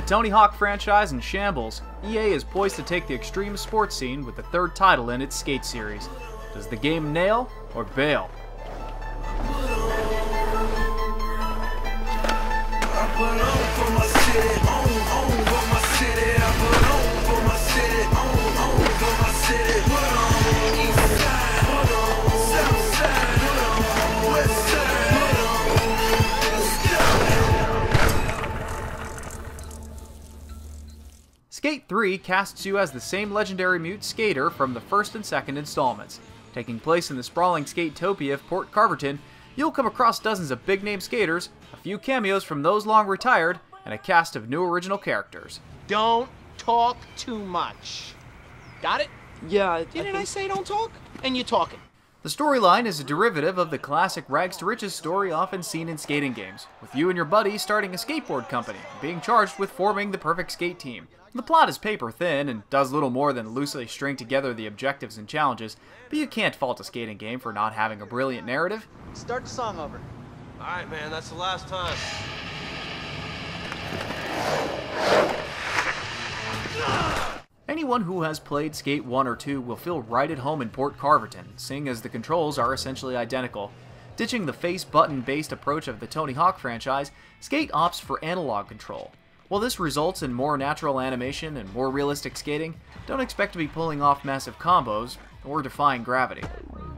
Tony Hawk franchise in shambles, EA is poised to take the extreme sports scene with the third title in its Skate series. Does the game nail or bail? Skate 3 casts you as the same legendary mute skater from the first and second installments. Taking place in the sprawling Skatopia of Port Carverton, you'll come across dozens of big-name skaters, a few cameos from those long retired, and a cast of new original characters. Don't talk too much. Got it? Yeah, Didn't I say don't talk? And you're talking. The storyline is a derivative of the classic rags to riches story often seen in skating games, with you and your buddy starting a skateboard company, being charged with forming the perfect skate team. The plot is paper thin and does little more than loosely string together the objectives and challenges, but you can't fault a skating game for not having a brilliant narrative. Start the song over. Alright, man, that's the last time. Anyone who has played Skate 1 or 2 will feel right at home in Port Carverton, seeing as the controls are essentially identical. Ditching the face button-based approach of the Tony Hawk franchise, Skate opts for analog control. While this results in more natural animation and more realistic skating, don't expect to be pulling off massive combos or defying gravity.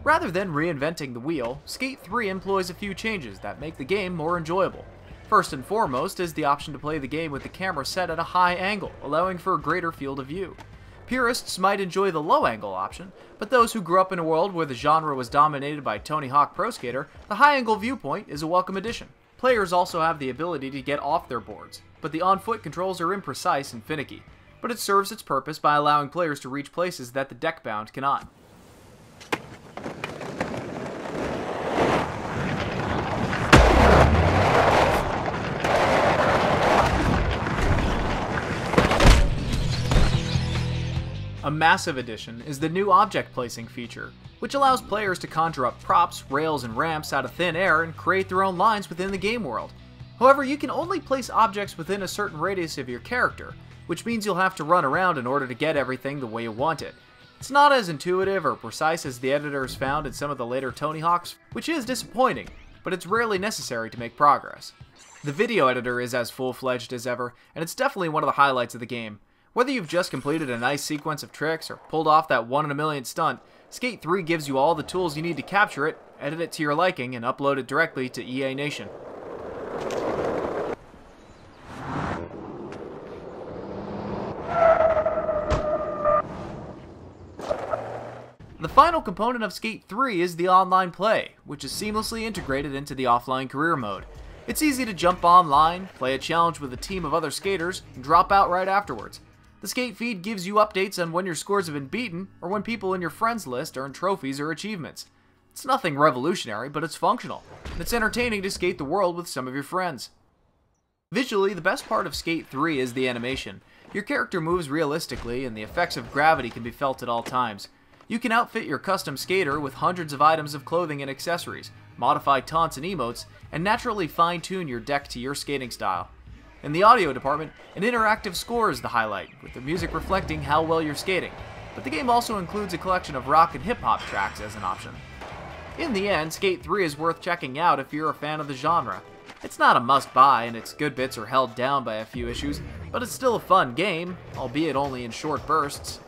Rather than reinventing the wheel, Skate 3 employs a few changes that make the game more enjoyable. First and foremost is the option to play the game with the camera set at a high angle, allowing for a greater field of view. Purists might enjoy the low angle option, but those who grew up in a world where the genre was dominated by Tony Hawk Pro Skater, the high angle viewpoint is a welcome addition. Players also have the ability to get off their boards, but the on-foot controls are imprecise and finicky, but it serves its purpose by allowing players to reach places that the deck-bound cannot. A massive addition is the new object placing feature, which allows players to conjure up props, rails, and ramps out of thin air and create their own lines within the game world. However, you can only place objects within a certain radius of your character, which means you'll have to run around in order to get everything the way you want it. It's not as intuitive or precise as the editors found in some of the later Tony Hawks, which is disappointing, but it's rarely necessary to make progress. The video editor is as full-fledged as ever, and it's definitely one of the highlights of the game. Whether you've just completed a nice sequence of tricks or pulled off that 1 in a million stunt, Skate 3 gives you all the tools you need to capture it, edit it to your liking, and upload it directly to EA Nation. The final component of Skate 3 is the online play, which is seamlessly integrated into the offline career mode. It's easy to jump online, play a challenge with a team of other skaters, and drop out right afterwards. The Skate feed gives you updates on when your scores have been beaten, or when people in your friends list earn trophies or achievements. It's nothing revolutionary, but it's functional, and it's entertaining to skate the world with some of your friends. Visually, the best part of Skate 3 is the animation. Your character moves realistically, and the effects of gravity can be felt at all times. You can outfit your custom skater with hundreds of items of clothing and accessories, modify taunts and emotes, and naturally fine-tune your deck to your skating style. In the audio department, an interactive score is the highlight, with the music reflecting how well you're skating, but the game also includes a collection of rock and hip-hop tracks as an option. In the end, Skate 3 is worth checking out if you're a fan of the genre. It's not a must-buy, and its good bits are held down by a few issues, but it's still a fun game, albeit only in short bursts.